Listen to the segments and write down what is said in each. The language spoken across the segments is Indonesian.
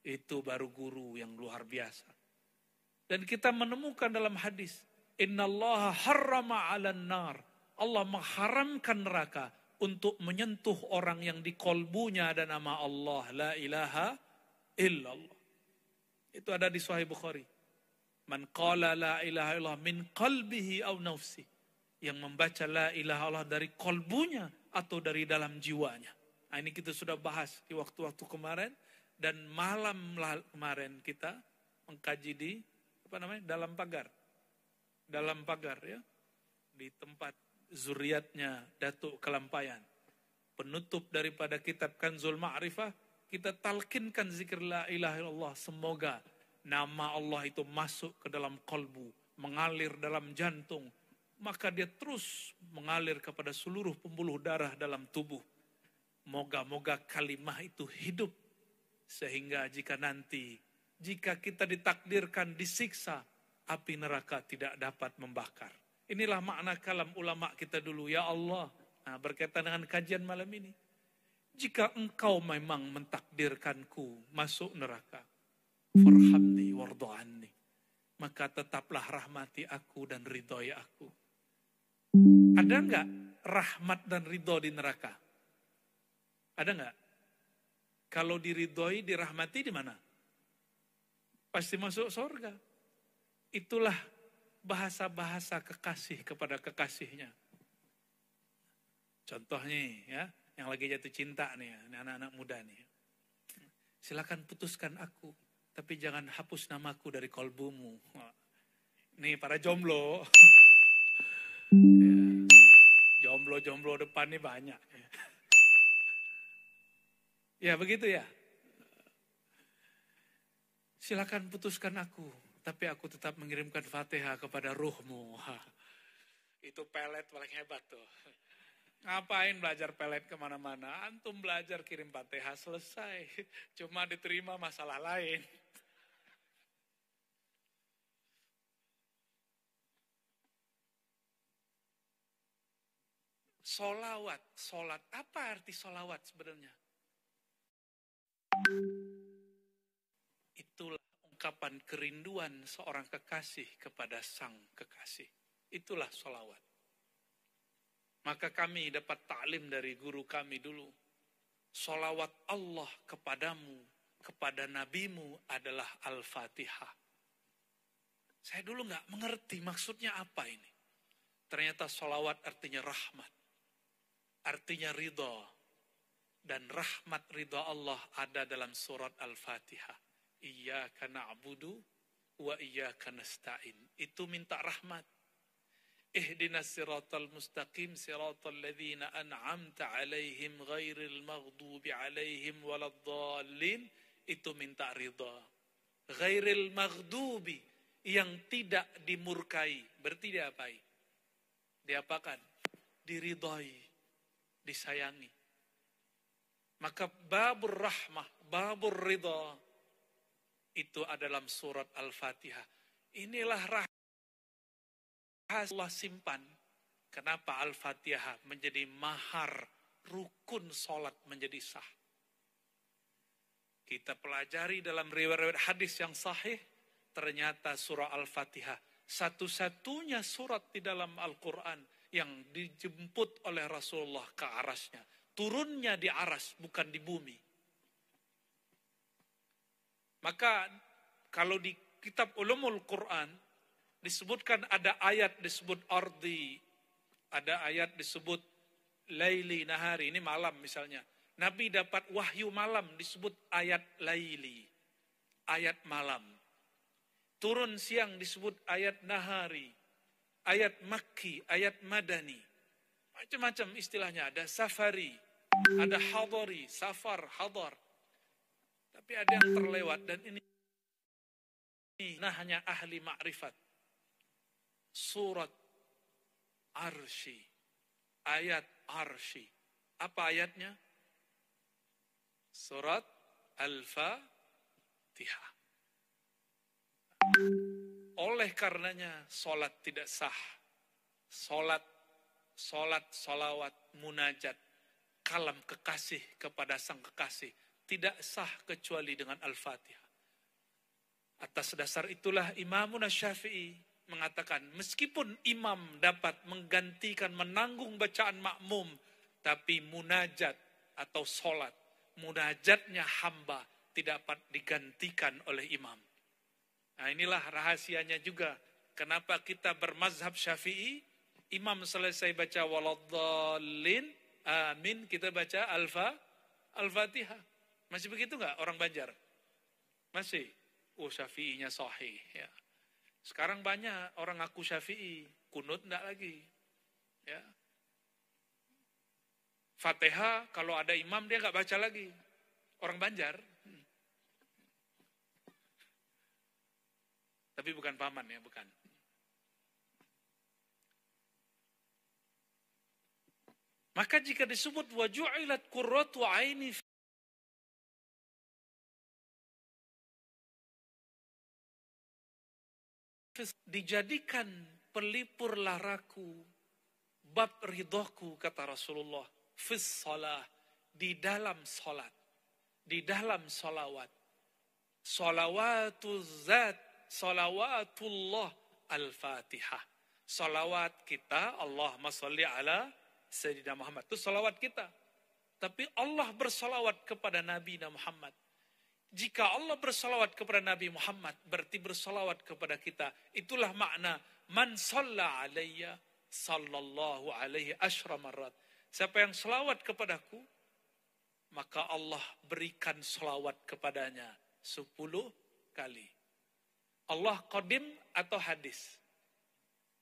Itu baru guru yang luar biasa. Dan kita menemukan dalam hadis, innallaha harrama 'alan nar. Allah mengharamkan neraka untuk menyentuh orang yang di kolbunya ada nama Allah, la ilaha illallah. Itu ada di Sahih Bukhari. Man qala la ilaha illallah min qalbihi aw nafsi. Yang membaca la ilaha illallah dari kolbunya atau dari dalam jiwanya. Nah, ini kita sudah bahas di waktu-waktu kemarin. Dan malam kemarin kita mengkaji di dalam pagar. Dalam pagar ya. Di tempat zuriatnya Datuk Kelampayan. Penutup daripada kitab Kanzul Ma'rifah, kita talkinkan zikir la ilaha illallah. Semoga nama Allah itu masuk ke dalam kolbu, mengalir dalam jantung. Maka dia terus mengalir kepada seluruh pembuluh darah dalam tubuh. Moga-moga kalimah itu hidup. Sehingga jika kita ditakdirkan disiksa, api neraka tidak dapat membakar. Inilah makna kalam ulama kita dulu. Ya Allah, nah, berkaitan dengan kajian malam ini. Jika engkau memang mentakdirkanku masuk neraka, farhamni wardo'anni, maka tetaplah rahmati aku dan ridhoi aku. Ada enggak rahmat dan ridho di neraka? Ada enggak? Kalau diridhoi, dirahmati di mana? Pasti masuk surga. Itulah bahasa-bahasa kekasih kepada kekasihnya. Contohnya ya, yang lagi jatuh cinta nih, anak-anak muda nih. Silakan putuskan aku, tapi jangan hapus namaku dari kolbumu. Nih para jomblo. Ya, jomblo-jomblo depan nih banyak. Ya begitu ya. Silakan putuskan aku, tapi aku tetap mengirimkan Fatihah kepada ruhmu. Itu pelet paling hebat tuh. Ngapain belajar pelet kemana-mana? Antum belajar kirim Fatihah selesai. Cuma diterima masalah lain. Solawat, solat. Apa arti solawat sebenarnya? Itulah ungkapan kerinduan seorang kekasih kepada sang kekasih. Itulah solawat. Maka kami dapat taklim dari guru kami dulu. Solawat Allah kepadamu, kepada nabimu adalah Al-Fatihah. Saya dulu gak mengerti maksudnya apa ini. Ternyata solawat artinya rahmat. Artinya ridha. Dan rahmat ridha Allah ada dalam surat Al-Fatihah. Iyyaka na'budu wa iyyaka nasta'in. Itu minta rahmat. Ihdinas siratal mustaqim siratal ladzina an'amta alaihim ghairil maghdubi alaihim waladdallin. Itu minta ridha. Ghairil maghdubi, yang tidak dimurkai. Berarti diapai? Diapakan? Diridhai, disayangi. Maka babur rahmah, babur ridha, itu adalah surat Al-Fatihah. Inilah rahasia Allah simpan. Kenapa Al-Fatihah menjadi mahar, rukun solat menjadi sah. Kita pelajari dalam riwayat hadis yang sahih, ternyata surah Al-Fatihah satu-satunya surat di dalam Al-Quran yang dijemput oleh Rasulullah ke arasnya. Turunnya di aras, bukan di bumi. Maka kalau di kitab Ulumul Quran disebutkan ada ayat disebut ardi, ada ayat disebut laili nahari, ini malam misalnya. Nabi dapat wahyu malam disebut ayat laili, ayat malam. Turun siang disebut ayat nahari, ayat makki, ayat madani. Macam-macam istilahnya, ada safari, ada hadari, safar, hadar. Tapi ada yang terlewat dan ini hanya ahli ma'rifat. Surat Arsy, ayat Arsy. Apa ayatnya? Surat Al-Fatihah. Oleh karenanya solat tidak sah. Solat, solawat, munajat, kalam kekasih kepada sang kekasih tidak sah kecuali dengan Al-Fatihah. Atas dasar itulah Imam Syafi'i mengatakan, meskipun imam dapat menggantikan, menanggung bacaan makmum, tapi munajat atau sholat, munajatnya hamba tidak dapat digantikan oleh imam. Nah, inilah rahasianya juga. Kenapa kita bermazhab Syafi'i, imam selesai baca waladdallin, amin, kita baca Al-Fatihah. Masih begitu nggak orang Banjar? Masih? Oh, Syafi'inya sahih. Ya. Sekarang banyak orang ngaku Syafi'i, kunut enggak lagi. Ya. Fatihah kalau ada imam dia nggak baca lagi. Orang Banjar. Tapi bukan paman ya, bukan. Maka jika disebut waju'ilat qurratu aini, dijadikan pelipur laraku, bab ridhoku, kata Rasulullah, fis shalah, di dalam salat, di dalam salawat. Salawatuz zat, salawatullah al-Fatihah. Salawat kita, Allahumma sholli ala Sayyidina Muhammad. Itu salawat kita. Tapi Allah bersalawat kepada Nabi Muhammad. Jika Allah bersalawat kepada Nabi Muhammad, berarti bersalawat kepada kita. Itulah makna man shalla alayya sallallahu alaihi asyra marrat. Siapa yang salawat kepadaku, maka Allah berikan salawat kepadanya 10 kali. Allah qadim atau hadis?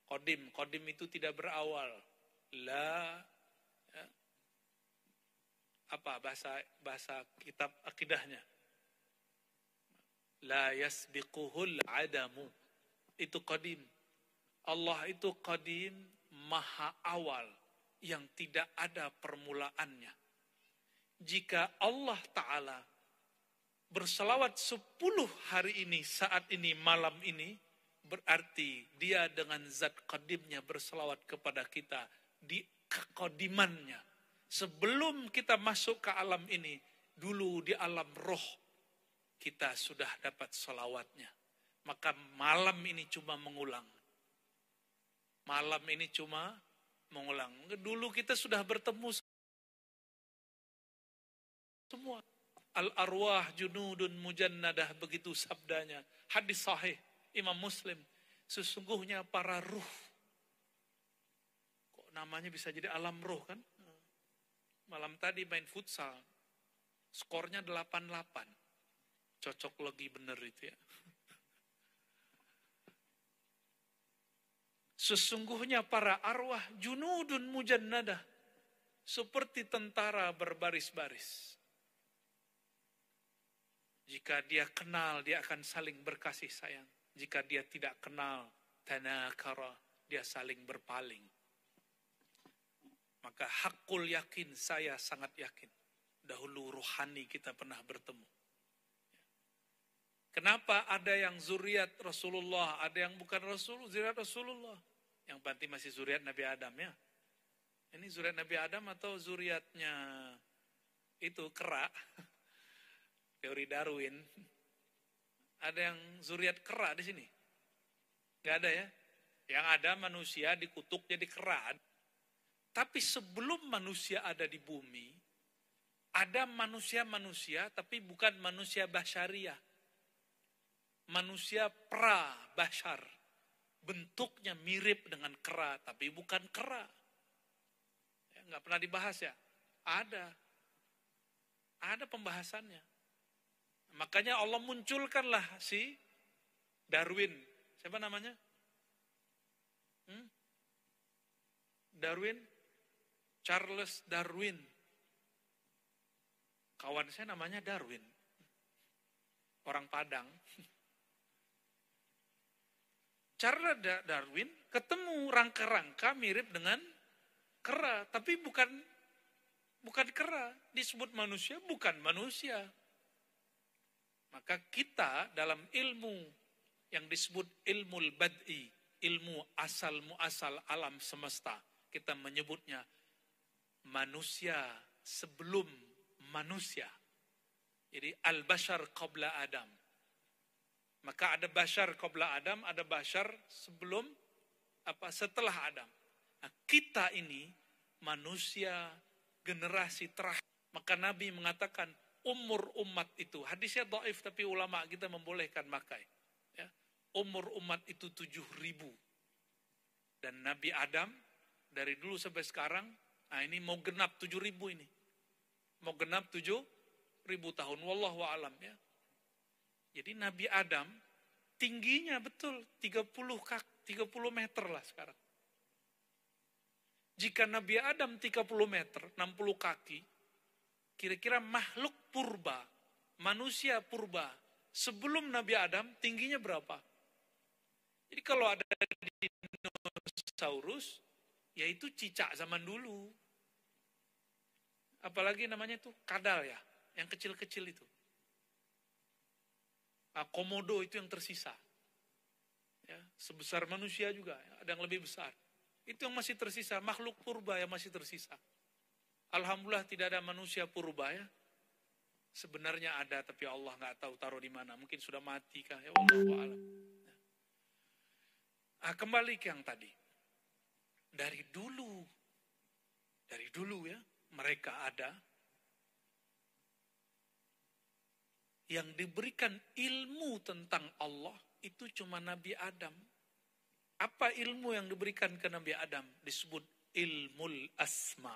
Qadim. Qadim itu tidak berawal. La, ya. Apa bahasa kitab akidahnya? La yasbiquhul adamu. Itu qadim. Allah itu qadim, maha awal, yang tidak ada permulaannya. Jika Allah Ta'ala berselawat 10 hari ini, saat ini, malam ini, berarti dia dengan zat qadimnya berselawat kepada kita di kekodimannya. Sebelum kita masuk ke alam ini, dulu di alam roh, kita sudah dapat selawatnya. Maka malam ini cuma mengulang. Malam ini cuma mengulang. Dulu kita sudah bertemu semua. Al-arwah junudun mujannadah, begitu sabdanya. Hadis sahih Imam Muslim. Sesungguhnya para ruh. Kok namanya bisa jadi alam ruh kan? Malam tadi main futsal. Skornya 8-8. Cocok lagi bener itu ya. Sesungguhnya para arwah junudun mujannadah, seperti tentara berbaris-baris. Jika dia kenal, dia akan saling berkasih sayang. Jika dia tidak kenal, tanakara, dia saling berpaling. Maka hakul yakin, saya sangat yakin. Dahulu ruhani kita pernah bertemu. Kenapa ada yang zuriat Rasulullah, ada yang bukan zuriat Rasulullah? Yang penting masih zuriat Nabi Adam ya. Ini zuriat Nabi Adam atau zuriatnya itu kera? Teori Darwin. Ada yang zuriat kera di sini? Gak ada ya? Yang ada manusia dikutuk jadi kera. Tapi sebelum manusia ada di bumi, ada manusia-manusia tapi bukan manusia basyariah. Manusia pra-bashar. Bentuknya mirip dengan kera, tapi bukan kera. Ya, nggak pernah dibahas ya? Ada. Ada pembahasannya. Makanya Allah munculkanlah si Darwin. Siapa namanya? Darwin? Charles Darwin. Kawan saya namanya Darwin. Orang Padang. Charles Darwin ketemu rangka-rangka mirip dengan kera, tapi bukan kera, disebut manusia, bukan manusia. Maka kita dalam ilmu yang disebut ilmu bad'i, ilmu asal-muasal alam semesta, kita menyebutnya manusia sebelum manusia. Jadi al-bashar qabla Adam. Maka ada bashar qabla Adam, ada bashar sebelum setelah Adam. Nah, kita ini manusia generasi terakhir. Maka Nabi mengatakan umur umat itu, hadisnya dhaif tapi ulama kita membolehkan pakai. Ya, umur umat itu 7.000. Dan Nabi Adam dari dulu sampai sekarang, nah ini mau genap 7.000 ini. Mau genap 7.000 tahun, wallahu a'lam ya. Jadi Nabi Adam tingginya betul 30 meter lah sekarang. Jika Nabi Adam 30 meter, 60 kaki, kira-kira makhluk purba, manusia purba, sebelum Nabi Adam tingginya berapa? Jadi kalau ada dinosaurus, yaitu cicak zaman dulu. Apalagi namanya itu kadal ya, yang kecil-kecil itu. Komodo itu yang tersisa. Ya, sebesar manusia juga, ada yang lebih besar. Itu yang masih tersisa, makhluk purba yang masih tersisa. Alhamdulillah tidak ada manusia purba ya. Sebenarnya ada, tapi Allah nggak tahu taruh di mana. Mungkin sudah mati kah? Ya wallahu a'lam. Kembali ke yang tadi. Dari dulu ya, mereka ada yang diberikan ilmu tentang Allah itu cuma Nabi Adam. Apa ilmu yang diberikan ke Nabi Adam? Disebut ilmul asma.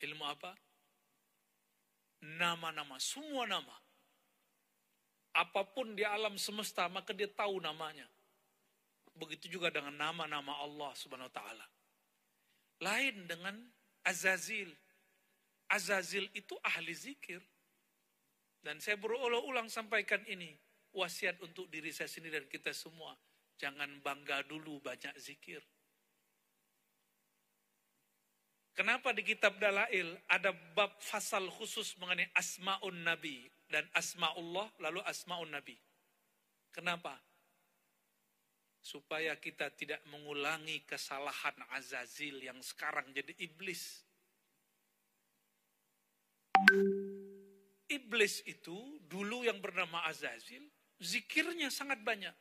Ilmu apa? Nama-nama, semua nama. Apapun di alam semesta, maka dia tahu namanya. Begitu juga dengan nama-nama Allah Subhanahu wa ta'ala. Lain dengan Azazil. Azazil itu ahli zikir. Dan saya berulang-ulang sampaikan ini. Wasiat untuk diri saya sendiri dan kita semua. Jangan bangga dulu banyak zikir. Kenapa di kitab Dalail ada bab fasal khusus mengenai asma'un nabi dan asma'ullah lalu asma'un nabi. Kenapa? Supaya kita tidak mengulangi kesalahan Azazil yang sekarang jadi iblis. Iblis itu dulu yang bernama Azazil, zikirnya sangat banyak.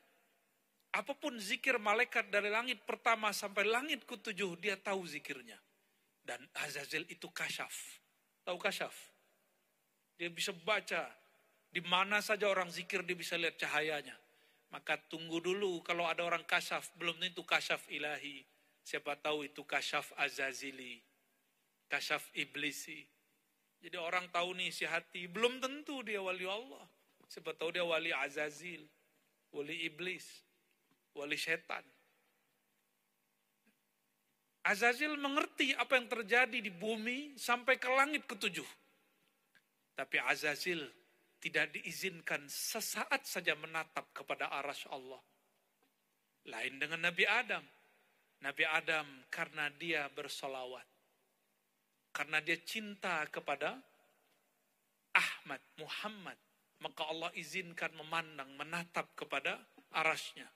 Apapun zikir malaikat dari langit pertama sampai langit ke-7, dia tahu zikirnya. Dan Azazil itu kasyaf. Tahu kasyaf? Dia bisa baca. Di mana saja orang zikir dia bisa lihat cahayanya. Maka tunggu dulu kalau ada orang kasyaf. Belum tentu kasyaf ilahi. Siapa tahu itu kasyaf Azazili. Kasyaf iblisi. Jadi orang tahu nih isi hati. Belum tentu dia wali Allah. Siapa tahu dia wali Azazil. Wali iblis. Wali setan. Azazil mengerti apa yang terjadi di bumi sampai ke langit ke-7. Tapi Azazil tidak diizinkan sesaat saja menatap kepada arasy Allah. Lain dengan Nabi Adam. Nabi Adam karena dia bersolawat. Karena dia cinta kepada Ahmad, Muhammad. Maka Allah izinkan memandang, menatap kepada arasy-Nya.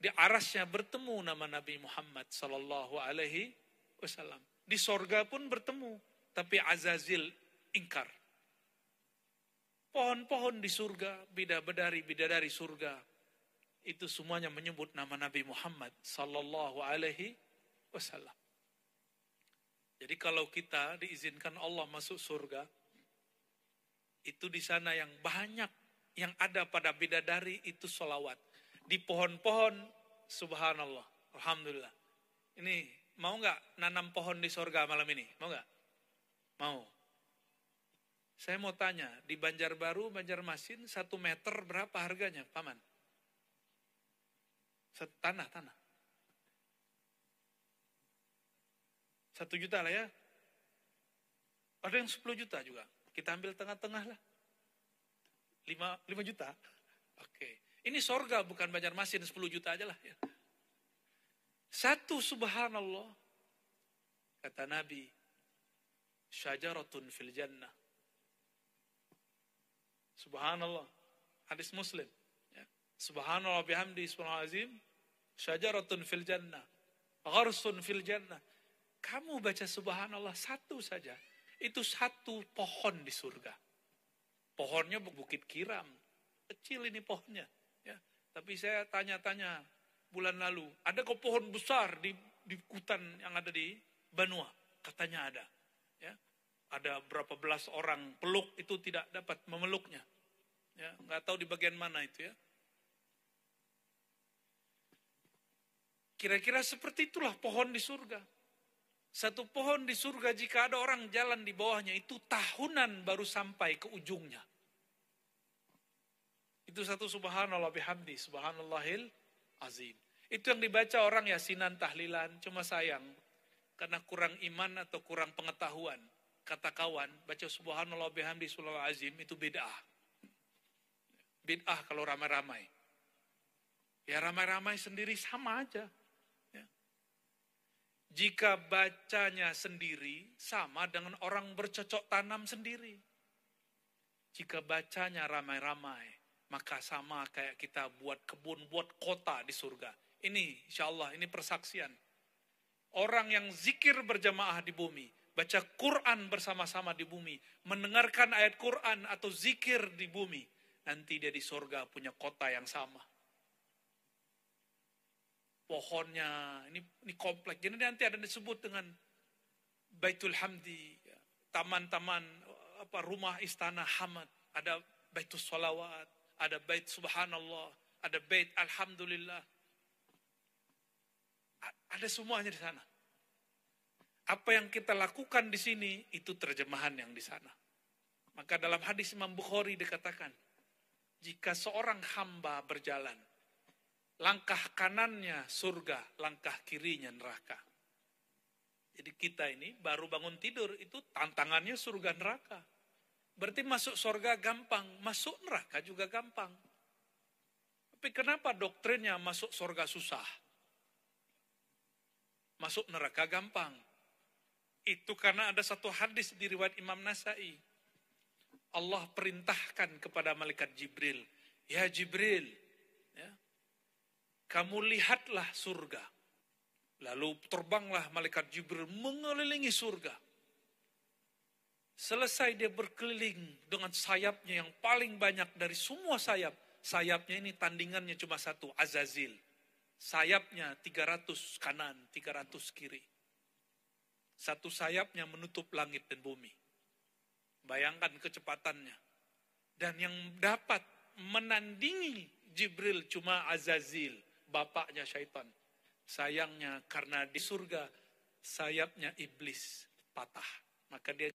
Di arasy-Nya bertemu nama Nabi Muhammad sallallahu alaihi wasallam. Di sorga pun bertemu, tapi Azazil ingkar. Pohon-pohon di surga, bidadari surga, itu semuanya menyebut nama Nabi Muhammad sallallahu alaihi wasallam. Jadi kalau kita diizinkan Allah masuk surga, itu di sana yang banyak yang ada pada bidadari itu sholawat. Di pohon-pohon, subhanallah, alhamdulillah. Ini mau nggak nanam pohon di surga malam ini? Mau nggak? Mau. Saya mau tanya, di Banjarbaru, Banjarmasin, 1 meter berapa harganya, Paman? Tanah. 1 juta lah ya. Ada yang 10 juta juga. Kita ambil tengah-tengah lah. 5 juta. Oke. Ini sorga bukan Banjarmasin, 10 juta aja lah. Ya. 1 subhanallah. Kata Nabi, syajaratun fil jannah. Subhanallah. Hadis Muslim. Ya. Subhanallah bihamdi subhanallah azim. Syajaratun fil jannah. Gharsun fil jannah. Kamu baca subhanallah 1 saja. Itu satu pohon di surga. Pohonnya bukit kiram. Kecil ini pohonnya. Ya. Tapi saya tanya-tanya bulan lalu, ada kok pohon besar di hutan yang ada di Banua? Katanya ada. Ya. Ada berapa belas orang peluk itu tidak dapat memeluknya. Ya, nggak tahu di bagian mana itu ya. Kira-kira seperti itulah pohon di surga. Satu pohon di surga jika ada orang jalan di bawahnya itu tahunan baru sampai ke ujungnya. Itu satu subhanallah bihamdi, subhanallahil azim. Itu yang dibaca orang yasinan tahlilan, cuma sayang. Karena kurang iman atau kurang pengetahuan. Kata kawan, baca subhanallah bihamdi, subhanallah azim, itu bid'ah. Bid'ah kalau ramai-ramai. Ya ramai-ramai sendiri sama aja. Ya. Jika bacanya sendiri, sama dengan orang bercocok tanam sendiri. Jika bacanya ramai-ramai, maka sama kayak kita buat kebun, buat kota di surga. Ini insya Allah, ini persaksian. Orang yang zikir berjamaah di bumi, baca Quran bersama-sama di bumi, mendengarkan ayat Quran atau zikir di bumi, nanti dia di surga punya kota yang sama. Pohonnya, ini kompleks. Jadi nanti ada disebut dengan Baitul Hamdi, taman-taman, rumah istana Hamad, ada Baitul Salawat, ada bait subhanallah, ada bait alhamdulillah. Ada semuanya di sana. Apa yang kita lakukan di sini, itu terjemahan yang di sana. Maka dalam hadis Imam Bukhari dikatakan, jika seorang hamba berjalan, langkah kanannya surga, langkah kirinya neraka. Jadi kita ini baru bangun tidur, itu tantangannya surga neraka. Berarti masuk surga gampang, masuk neraka juga gampang. Tapi kenapa doktrinnya masuk surga susah? Masuk neraka gampang. Itu karena ada satu hadis di riwayat Imam Nasai. Allah perintahkan kepada malaikat Jibril, ya Jibril, ya, kamu lihatlah surga. Lalu terbanglah malaikat Jibril mengelilingi surga. Selesai dia berkeliling dengan sayapnya yang paling banyak dari semua sayap. Sayapnya ini tandingannya cuma satu, Azazil. Sayapnya 300 kanan, 300 kiri. Satu sayapnya menutup langit dan bumi. Bayangkan kecepatannya. Dan yang dapat menandingi Jibril cuma Azazil, bapaknya syaitan. Sayangnya karena di surga sayapnya iblis patah. Maka dia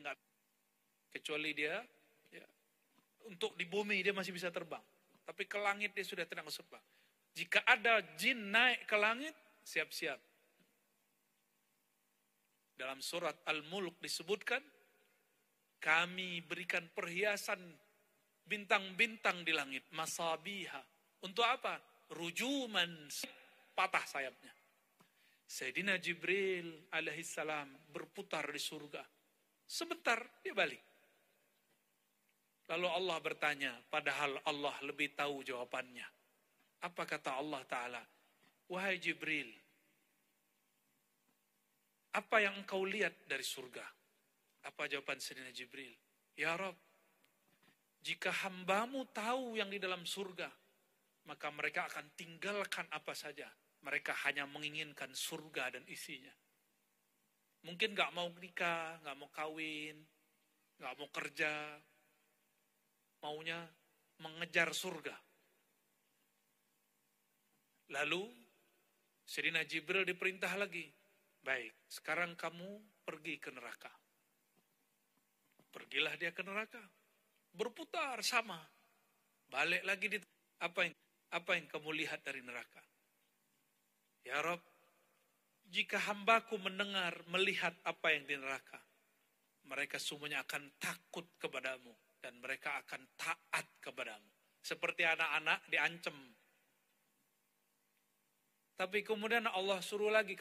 enggak, kecuali dia ya, untuk di bumi dia masih bisa terbang, tapi ke langit dia sudah tidak bisa terbang. Jika ada jin naik ke langit, siap-siap. Dalam surat Al-Mulk disebutkan, kami berikan perhiasan bintang-bintang di langit, masabiha. Untuk apa? Rujuman, patah sayapnya. Sayyidina Jibril alaihissalam berputar di surga. Sebentar dia balik. Lalu Allah bertanya, padahal Allah lebih tahu jawabannya. Apa kata Allah Ta'ala? Wahai Jibril, apa yang engkau lihat dari surga? Apa jawaban Sayyidina Jibril? Ya Rabb, jika hambamu tahu yang di dalam surga, maka mereka akan tinggalkan apa saja. Mereka hanya menginginkan surga dan isinya. Mungkin gak mau nikah, gak mau kawin, gak mau kerja. Maunya mengejar surga. Lalu, Sayyidina Jibril diperintah lagi. Baik, sekarang kamu pergi ke neraka. Pergilah dia ke neraka. Berputar sama. Balik lagi di apa yang kamu lihat dari neraka? Ya Rabb, jika hambaku mendengar, melihat apa yang di neraka, mereka semuanya akan takut kepadamu dan mereka akan taat kepadamu. Seperti anak-anak diancam. Tapi kemudian Allah suruh lagi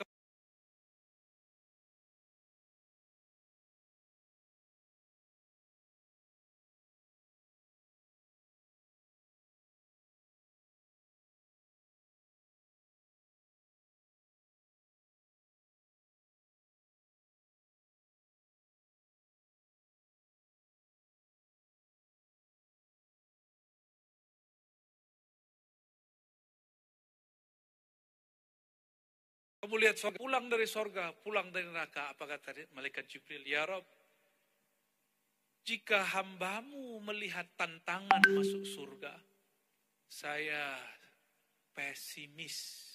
Kamu lihat sorga, pulang dari sorga, pulang dari neraka. Apa kata malaikat Jibril? Ya Rob, jika hambamu melihat tantangan masuk surga, saya pesimis.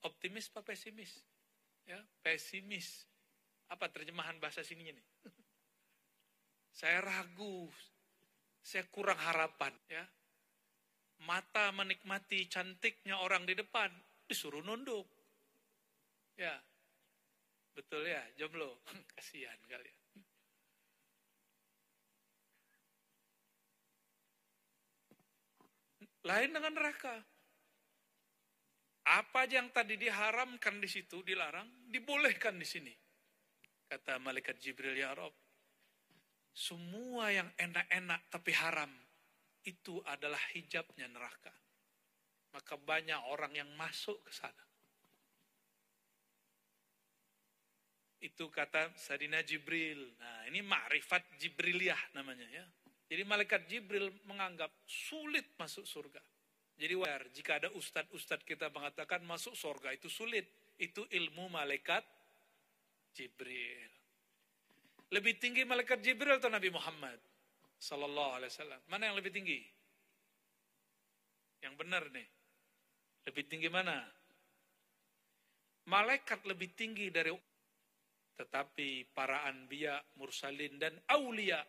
Optimis apa pesimis? Ya, pesimis. Apa terjemahan bahasa sininya nih? Saya ragu, saya kurang harapan. Ya, mata menikmati cantiknya orang di depan, disuruh nunduk. Ya, betul ya, jomblo. Kasihan kalian. Lain dengan neraka. Apa aja yang tadi diharamkan di situ, dilarang, dibolehkan di sini. Kata malaikat Jibril, ya Rob, semua yang enak-enak tapi haram, itu adalah hijabnya neraka. Maka banyak orang yang masuk ke sana. Itu kata Sayyidina Jibril. Nah, ini ma'rifat Jibriliyah namanya ya. Jadi malaikat Jibril menganggap sulit masuk surga. Jadi wajar jika ada ustadz-ustadz kita mengatakan masuk surga itu sulit. Itu ilmu malaikat Jibril. Lebih tinggi malaikat Jibril atau Nabi Muhammad sallallahu alaihi wasallam? Mana yang lebih tinggi? Yang benar nih. Lebih tinggi mana? Malaikat lebih tinggi dari, tetapi para anbiya, mursalin dan aulia,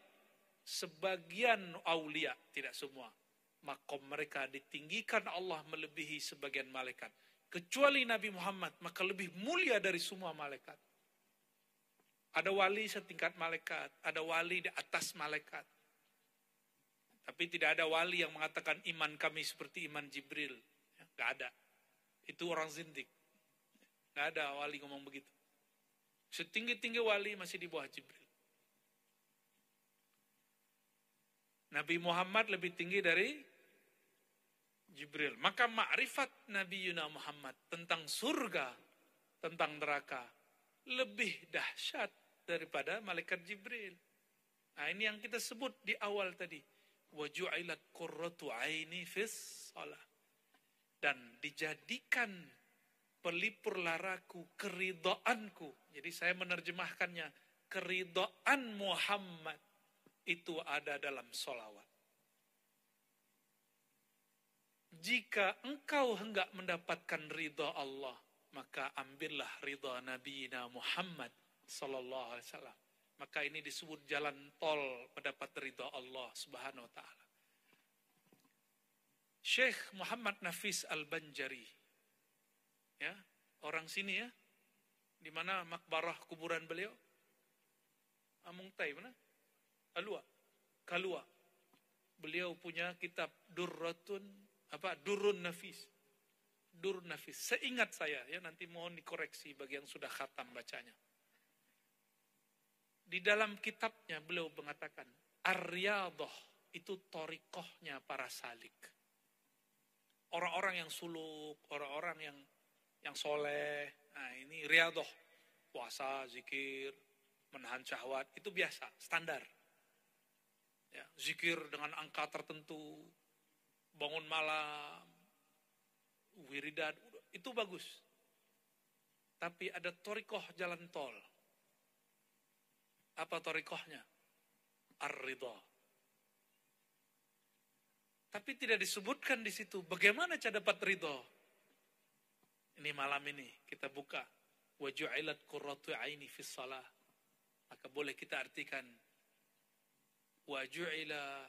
sebagian aulia, tidak semua, makom mereka ditinggikan Allah melebihi sebagian malaikat. Kecuali Nabi Muhammad, maka lebih mulia dari semua malaikat. Ada wali setingkat malaikat, ada wali di atas malaikat. Tapi tidak ada wali yang mengatakan iman kami seperti iman Jibril. Gak ada. Itu orang zindik. Gak ada wali ngomong begitu. Setinggi-tinggi wali masih di bawah Jibril. Nabi Muhammad lebih tinggi dari Jibril. Maka ma'rifat Nabi Yuna Muhammad tentang surga, tentang neraka, lebih dahsyat daripada malaikat Jibril. Nah, ini yang kita sebut di awal tadi. Wa ju'ilat qurratu aini fis shalah. Dan dijadikan pelipur laraku, keridhaanku. Jadi saya menerjemahkannya, keridhaan Muhammad itu ada dalam sholawat. Jika engkau hendak mendapatkan ridha Allah, maka ambillah ridha Nabi Muhammad sallallahu alaihi wasallam. Maka ini disebut jalan tol mendapat ridha Allah Subhanahu wa taala. Syekh Muhammad Nafis Al-Banjari, ya, orang sini ya, di mana makbarah kuburan beliau? Amungtai mana? Kalua. Beliau punya kitab Durrun Nafis. Durrun Nafis. Seingat saya ya, nanti mohon dikoreksi bagi yang sudah khatam bacanya. Di dalam kitabnya beliau mengatakan, Ar-Riyadhah itu thariqahnya para salik. Orang-orang yang suluk, orang-orang yang soleh. Nah, ini riyadhah. Puasa, zikir, menahan syahwat, itu biasa, standar. Ya, zikir dengan angka tertentu, bangun malam, wiridan, itu bagus. Tapi ada thariqah jalan tol. Apa thariqahnya? Ar-ridha. Tapi tidak disebutkan di situ bagaimana cara dapat ridha. Ini malam ini kita buka wa ju'ilat qurratu aini fis shalah. Maka boleh kita artikan wa ju'ila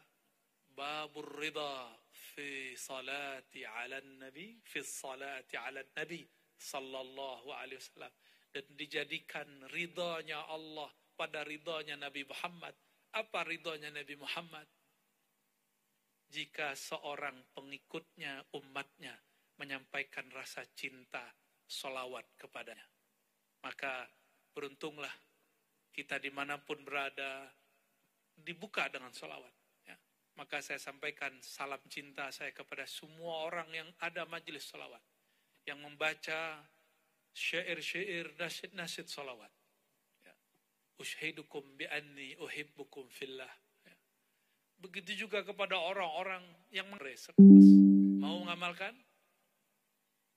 babur ridha fi salati 'alan nabi fi salati 'alan nabi sallallahu alaihi wasallam, dan dijadikan ridhanya Allah pada ridhanya Nabi Muhammad. Apa ridhanya Nabi Muhammad? Jika seorang pengikutnya, umatnya, menyampaikan rasa cinta, sholawat kepadanya. Maka beruntunglah kita dimanapun berada, dibuka dengan sholawat. Ya. Maka saya sampaikan salam cinta saya kepada semua orang yang ada majelis sholawat. Yang membaca syair-syair, nasyid-nasyid sholawat. Ya. Ushidukum bi'anni uhibbukum fillah. Begitu juga kepada orang-orang yang mau mengamalkan?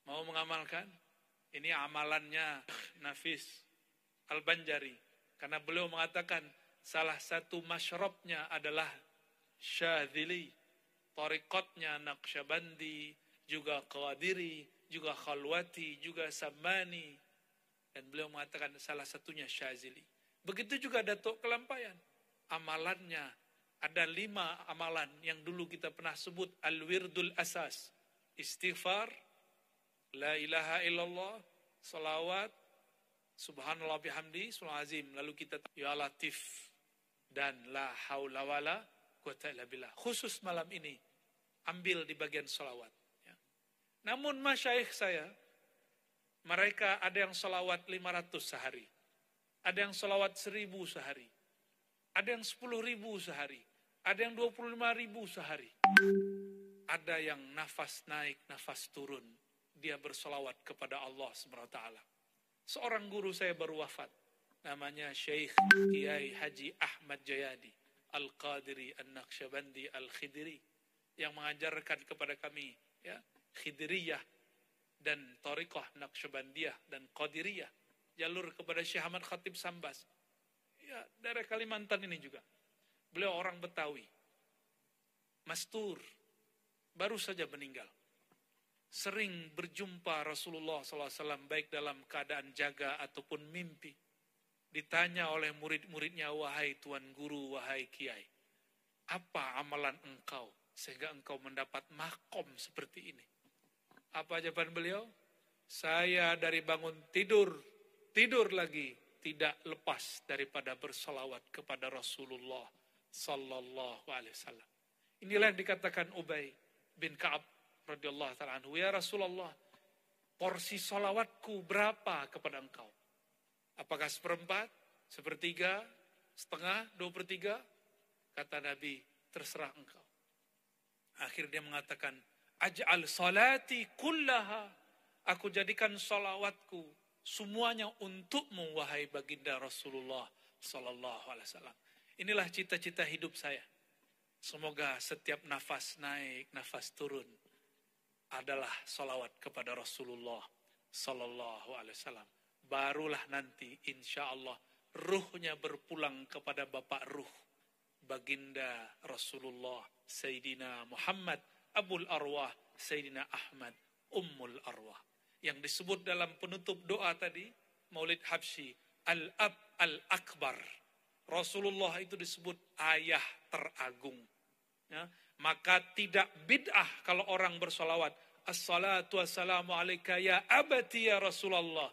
Mau mengamalkan? Ini amalannya Nafis Al-Banjari. Karena beliau mengatakan salah satu masyrabnya adalah Syadzili. Tariqatnya Naqsyabandi, juga Qadiri, juga Khalwati, juga Sammani. Dan beliau mengatakan salah satunya Syadzili. Begitu juga Datuk Kelampayan. Amalannya ada 5 amalan yang dulu kita pernah sebut Al-Wirdul Asas. Istighfar, La ilaha illallah, salawat, subhanallah bihamdi, sulawat azim. Lalu kita ya Latif dan la haula wala quwata illa billah. Khusus malam ini ambil di bagian salawat. Ya. Namun masyayikh saya, mereka ada yang salawat 500 sehari. Ada yang salawat 1000 sehari. Ada yang 10.000 sehari. Ada yang 25.000 sehari. Ada yang nafas naik, nafas turun. Dia bersalawat kepada Allah SWT. Seorang guru saya baru wafat. Namanya Syekh Kiai Haji Ahmad Jayadi Al-Qadiri An-Naqsyabandi Al-Khidiri. Yang mengajarkan kepada kami ya, Khidiriyah dan Tariqah Naqsyabandiyah dan Qadiriyah. Jalur kepada Syekh Ahmad Khatib Sambas. Ya, daerah Kalimantan ini juga. Beliau orang Betawi. Mastur. Baru saja meninggal. Sering berjumpa Rasulullah SAW baik dalam keadaan jaga ataupun mimpi. Ditanya oleh murid-muridnya, wahai Tuan Guru, wahai Kiai, apa amalan engkau sehingga engkau mendapat makom seperti ini? Apa jawaban beliau? Saya dari bangun tidur lagi, tidak lepas daripada bersalawat kepada Rasulullah Sallallahu Alaihi Wasallam. Inilah yang dikatakan Ubay bin Ka'ab radhiyallahu ta'ala anhu, ya Rasulullah, porsi salawatku berapa kepada engkau? Apakah 1/4, 1/3, setengah, 2/3? Kata Nabi, terserah engkau. Akhirnya dia mengatakan, aj'al salati kullaha, aku jadikan salawatku semuanya untukmu, wahai baginda Rasulullah Sallallahu Alaihi Wasallam. Inilah cita-cita hidup saya. Semoga setiap nafas naik, nafas turun adalah salawat kepada Rasulullah Sallallahu Alaihi Wasallam. Barulah nanti insya Allah ruhnya berpulang kepada Bapak Ruh, baginda Rasulullah Sayyidina Muhammad Abul Arwah Sayyidina Ahmad Ummul Arwah. Yang disebut dalam penutup doa tadi, Maulid Habsyi, Al-Ab Al-Akbar. Rasulullah itu disebut ayah teragung. Ya, maka tidak bid'ah kalau orang bersolawat. Assalatu wassalamu alaika ya abati ya Rasulullah.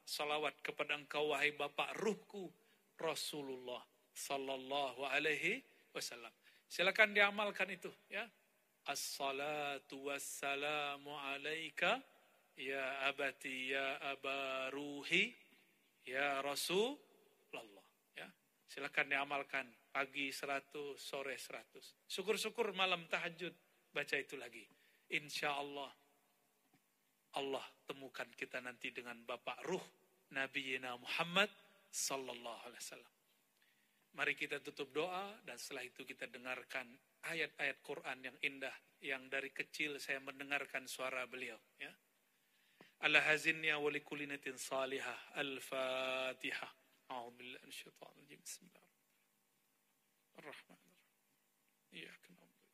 Salawat kepada engkau wahai bapak ruhku Rasulullah Sallallahu Alaihi Wasallam. Silakan diamalkan itu ya. Assalatu wassalamu alaika ya abati ya abaruhi ya Rasulullah. Ya. Silakan diamalkan pagi 100, sore 100. Syukur-syukur malam tahajud baca itu lagi. Insya Allah Allah temukan kita nanti dengan Bapak Ruh Nabi Muhammad Sallallahu Alaihi Wasallam. Mari kita tutup doa dan setelah itu kita dengarkan ayat-ayat Quran yang indah yang dari kecil saya mendengarkan suara beliau. Ya. Ala hazinnya wa likulli niyatin salihah. Al-Fatihah. A'udzubillahi minasyaitonir rajim. Bismillahirrahmanirrahim. Iyyaka na'budu wa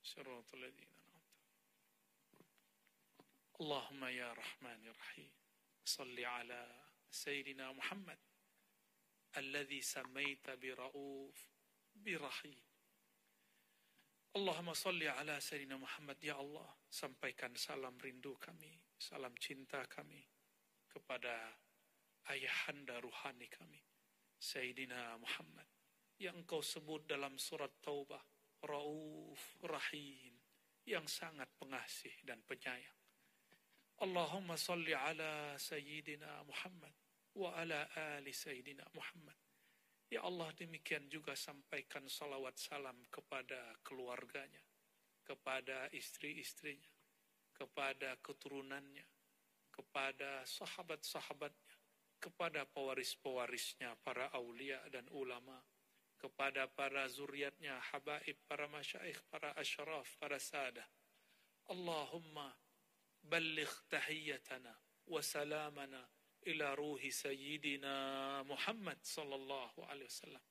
shiratal ladzina an'amta 'alaihim. Allahumma ya Rahman ya Rahim. Shalli ala Sayyidina Muhammad alladzi samaita bi Rauf bi Rahim. Allahumma salli ala Sayyidina Muhammad, ya Allah, sampaikan salam rindu kami, salam cinta kami kepada ayahanda ruhani kami, Sayyidina Muhammad, yang engkau sebut dalam surat Taubah, Rauf Rahim, yang sangat pengasih dan penyayang. Allahumma salli ala Sayyidina Muhammad wa ala ali Sayyidina Muhammad. Ya Allah, demikian juga sampaikan salawat salam kepada keluarganya, kepada istri-istrinya, kepada keturunannya, kepada sahabat-sahabatnya, kepada pewaris-pewarisnya, para aulia dan ulama, kepada para zuriatnya, habaib, para masyaikh, para asyraf, para sadah. Allahumma balligh tahiyyatana wa salamana ila ruhi sayyidina Muhammad sallallahu alaihi wasallam.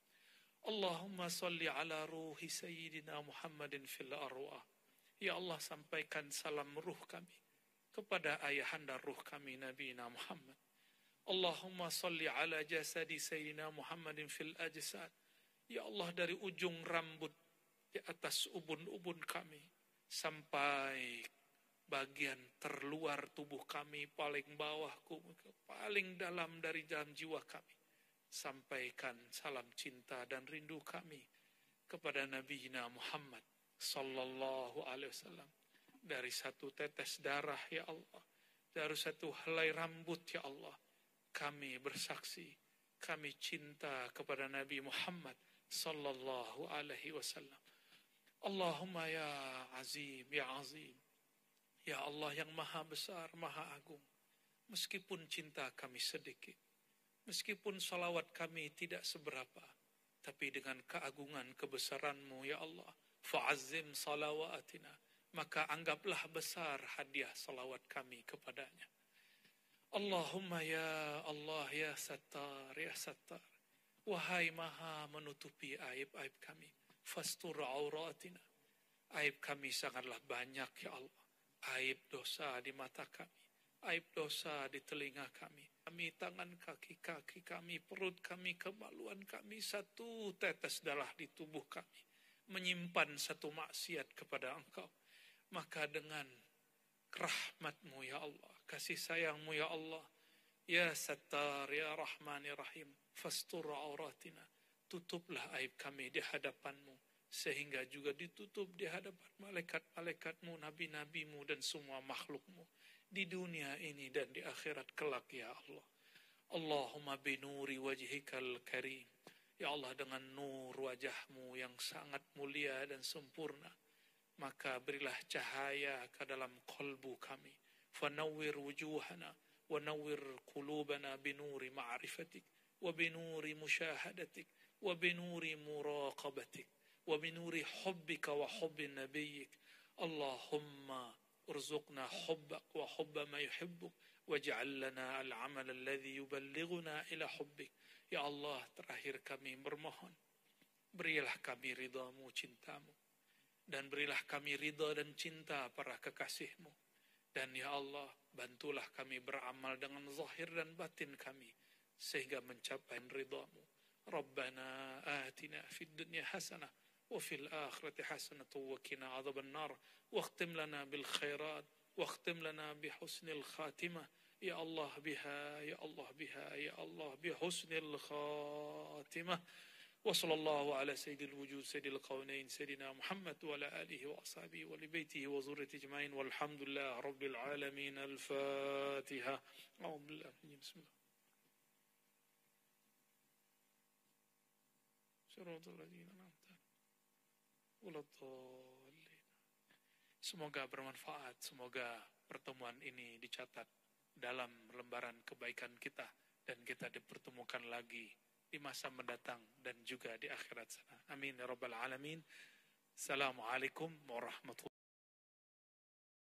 Allahumma salli ala ruhi sayyidina Muhammadin fil arwah. Ya Allah, sampaikan salam ruh kami kepada ayahanda ruh kami Nabi Muhammad. Allahumma salli ala jasadi sayyidina Muhammadin fil ajsad. Ya Allah, dari ujung rambut di atas ubun-ubun kami sampai bagian terluar tubuh kami, paling bawah, paling dalam dari dalam jiwa kami. Sampaikan salam cinta dan rindu kami kepada Nabi Muhammad sallallahu alaihi wasallam. Dari satu tetes darah, ya Allah, dari satu helai rambut, ya Allah, kami bersaksi, kami cinta kepada Nabi Muhammad sallallahu alaihi wasallam. Allahumma ya azim, ya azim. Ya Allah yang maha besar, maha agung. Meskipun cinta kami sedikit, meskipun salawat kami tidak seberapa, tapi dengan keagungan kebesaran-Mu, ya Allah, fa'azzim salawatina, maka anggaplah besar hadiah salawat kami kepadanya. Allahumma ya Allah, ya Sattar, ya Sattar. Wahai maha menutupi aib-aib kami, fastur auratina. Aib kami sangatlah banyak, ya Allah. Aib dosa di mata kami, aib dosa di telinga kami, tangan kaki kami, perut kami, kemaluan kami, satu tetes darah di tubuh kami menyimpan satu maksiat kepada Engkau. Maka dengan rahmat-Mu, ya Allah, kasih sayang-Mu, ya Allah, ya Sattar, ya Rahman, ya Rahim, fastur auratina, tutuplah aib kami di hadapan-Mu, sehingga juga ditutup di hadapan malaikat-malaikat-Mu, nabi-nabi-Mu, dan semua makhluk-Mu di dunia ini dan di akhirat kelak, ya Allah. Allahumma binuri wajhikal karim, ya Allah, dengan nur wajah-Mu yang sangat mulia dan sempurna, maka berilah cahaya ke dalam qalbu kami. Fanawwir wujuhana wa nawwir qulubana binuri ma'rifatik wa binuri musyahadatik wa binuri muraqabatik wa binuri hubbika wa hubbi nabiyyik. Allahumma urzuqna hubbak wa hubba ma yuhibbuk waj'al lana al-amal alladhi yuballighuna ila hubbik. Ya Allah, terakhir kami bermohon, berilah kami ridha-Mu, cinta-Mu, dan berilah kami ridha dan cinta para kekasih-Mu. Dan ya Allah, bantulah kami beramal dengan zahir dan batin kami sehingga mencapai ridha-Mu. Rabbana atina fid dunya hasanah wa fil akhirati hasanah wa qina adzaban nar wakhtim lana bil khairat wakhtim lana bi husnil khatimah. Ya Allah biha, ya Allah biha, ya Allah bi husnil khatimah. وصلى الله على سيد الوجود سيد القونين سيدنا محمد وعلى آله وأصحابه ولبيته وذريته أجمعين والحمد لله رب العالمين. الفاتحة. أعوذ بالله من بسم الله. صراط الذين أنعمت عليهم ولا الضالين. Semoga bermanfaat, semoga pertemuan ini dicatat dalam lembaran kebaikan kita dan kita dipertemukan lagi di masa mendatang dan juga di akhirat sana. Amin ya rabbal alamin. Assalamualaikum warahmatullahi wabarakatuh.